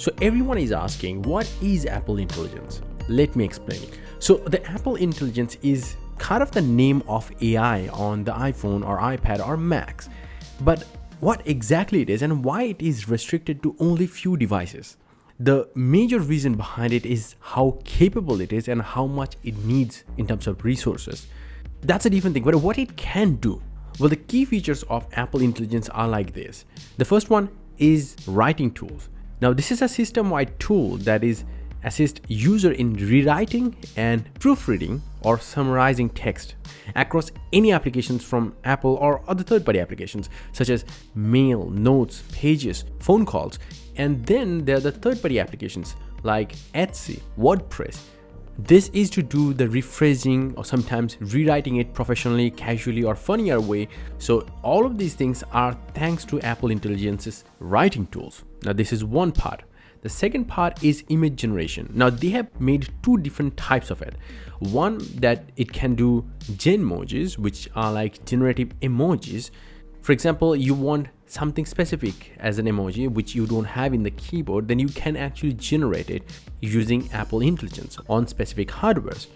So everyone is asking, what is Apple Intelligence? Let me explain. So the Apple Intelligence is kind of the name of AI on the iPhone or iPad or Macs. But what exactly it is and why it is restricted to only few devices? The major reason behind it is how capable it is and how much it needs in terms of resources. That's a different thing, but what it can do? Well, the key features of Apple Intelligence are like this. The first one is writing tools. Now, this is a system-wide tool that is assist user in rewriting and proofreading or summarizing text across any applications from Apple or other third-party applications such as mail, notes, pages, phone calls. And then there are the third-party applications like Etsy, WordPress. This is to do the rephrasing or sometimes rewriting it professionally, casually, or funnier way. So all of these things are thanks to Apple Intelligence's writing tools. Now this is one part. The second part is image generation. Now they have made two different types of it. One that it can do genmojis, which are like generative emojis. For example, you want something specific as an emoji which you don't have in the keyboard, then you can actually generate it using Apple Intelligence on specific hardwares.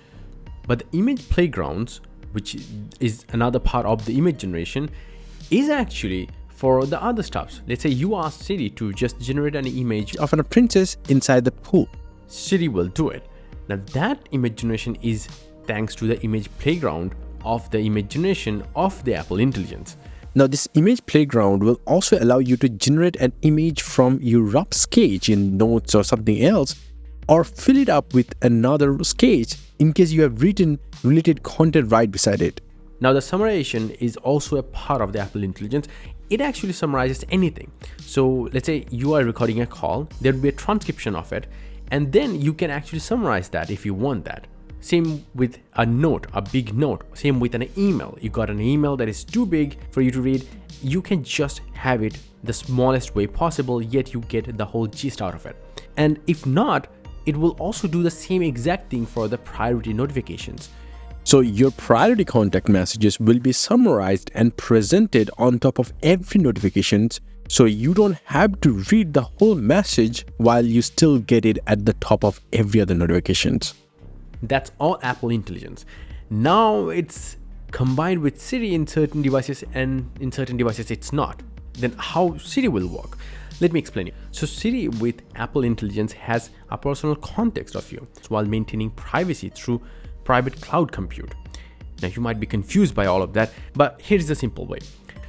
But the image playgrounds, which is another part of the image generation, is actually for the other stuffs. Let's say you ask Siri to just generate an image of a princess inside the pool. Siri will do it. Now that image generation is thanks to the image playground of the image generation of the Apple Intelligence. Now this image playground will also allow you to generate an image from your rough sketch in notes or something else, or fill it up with another sketch in case you have written related content right beside it. Now the summarization is also a part of the Apple Intelligence. It actually summarizes anything. So let's say you are recording a call, there will be a transcription of it, and then you can actually summarize that if you want that. Same with a note, a big note. Same with an email. You got an email that is too big for you to read. You can just have it the smallest way possible, yet you get the whole gist out of it. And if not, it will also do the same exact thing for the priority notifications. So your priority contact messages will be summarized and presented on top of every notifications, so you don't have to read the whole message while you still get it at the top of every other notifications. That's all Apple Intelligence. Now it's combined with Siri in certain devices, and in certain devices it's not. Then how Siri will work? Let me explain it. So Siri with Apple Intelligence has a personal context of you while maintaining privacy through private cloud compute. Now you might be confused by all of that, but here's the simple way.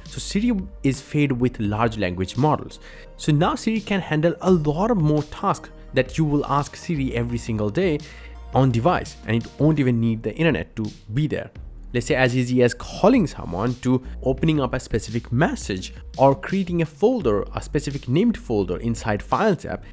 So Siri is fed with large language models. So now Siri can handle a lot of more tasks that you will ask Siri every single day on device, and it won't even need the internet to be there. Let's say as easy as calling someone to opening up a specific message or creating a folder, a specific named folder inside Files app.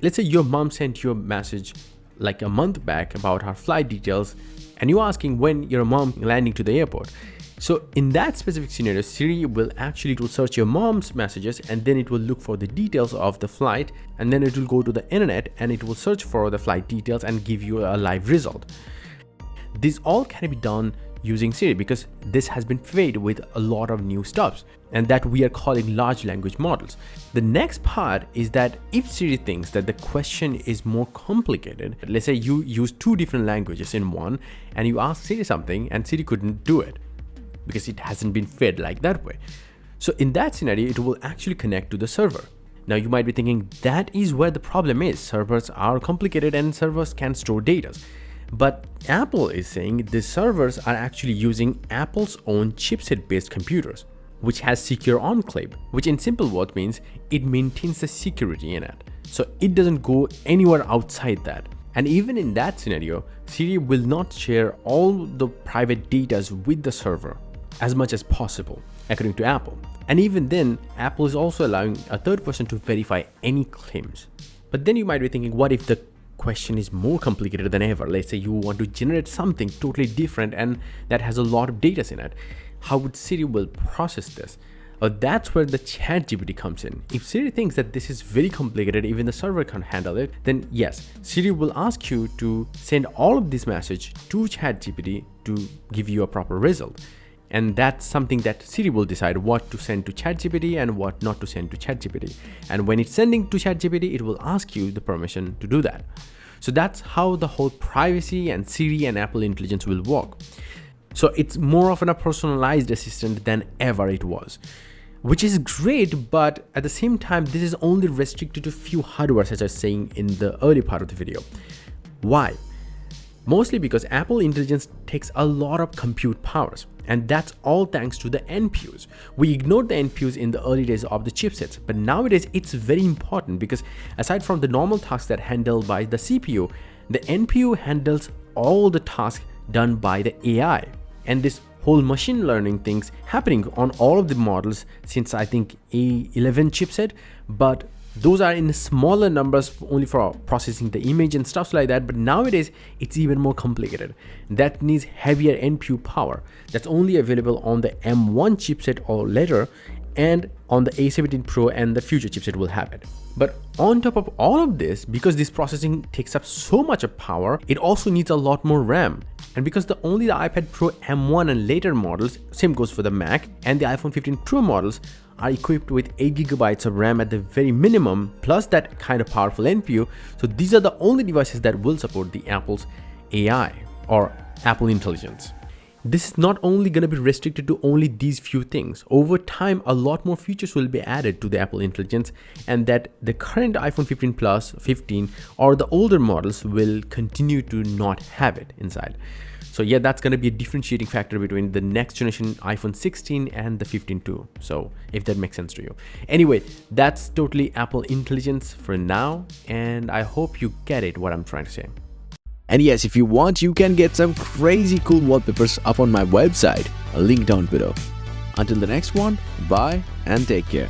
Let's say your mom sent you a message like a month back about her flight details, and you're asking when your mom landing to the airport. So in that specific scenario, Siri will actually search your mom's messages, and then it will look for the details of the flight, and then it will go to the internet and it will search for the flight details and give you a live result. This all can be done using Siri because this has been fed with a lot of new stuffs, and that we are calling large language models. The next part is that if Siri thinks that the question is more complicated, let's say you use two different languages in one and you ask Siri something and Siri couldn't do it because it hasn't been fed like that way. So in that scenario, it will actually connect to the server. Now you might be thinking that is where the problem is. Servers are complicated and servers can store data. But Apple is saying the servers are actually using Apple's own chipset-based computers, which has secure enclave, which in simple words means it maintains the security in it. So it doesn't go anywhere outside that. And even in that scenario, Siri will not share all the private data with the server as much as possible, according to Apple. And even then, Apple is also allowing a third person to verify any claims. But then you might be thinking, what if the question is more complicated than ever? Let's say you want to generate something totally different and that has a lot of data in it. How would Siri will process this? That's where the ChatGPT comes in. If Siri thinks that this is very complicated, even the server can't handle it, then yes, Siri will ask you to send all of this message to ChatGPT to give you a proper result. And that's something that Siri will decide what to send to ChatGPT and what not to send to ChatGPT. And when it's sending to ChatGPT, it will ask you the permission to do that. So that's how the whole privacy and Siri and Apple Intelligence will work. So it's more of a personalized assistant than ever it was, which is great, but at the same time, this is only restricted to few hardware, as I was saying in the early part of the video. Why? Mostly because Apple Intelligence takes a lot of compute powers, and that's all thanks to the NPUs. We ignored the NPUs in the early days of the chipsets, but nowadays it's very important because aside from the normal tasks that are handled by the CPU, the NPU handles all the tasks done by the AI. And this whole machine learning things happening on all of the models since I think A11 chipset, but those are in smaller numbers only for processing the image and stuff like that. But nowadays it's even more complicated. That needs heavier NPU power that's only available on the M1 chipset or later, and on the A17 Pro and the future chipset will have it. But on top of all of this, because this processing takes up so much of power, it also needs a lot more RAM. And because only the iPad Pro M1 and later models, same goes for the Mac, and the iPhone 15 Pro models are equipped with 8 GB of RAM at the very minimum, plus that kind of powerful NPU. So these are the only devices that will support the Apple's AI or Apple Intelligence. This is not only going to be restricted to only these few things. Over time, a lot more features will be added to the Apple Intelligence, and that the current iPhone 15 Plus, 15 or the older models will continue to not have it inside. So yeah, that's going to be a differentiating factor between the next generation iPhone 16 and the 15 too. So if that makes sense to you. Anyway, that's totally Apple Intelligence for now, and I hope you get it what I'm trying to say. And yes, if you want, you can get some crazy cool wallpapers up on my website. A link down below. Until the next one, bye and take care.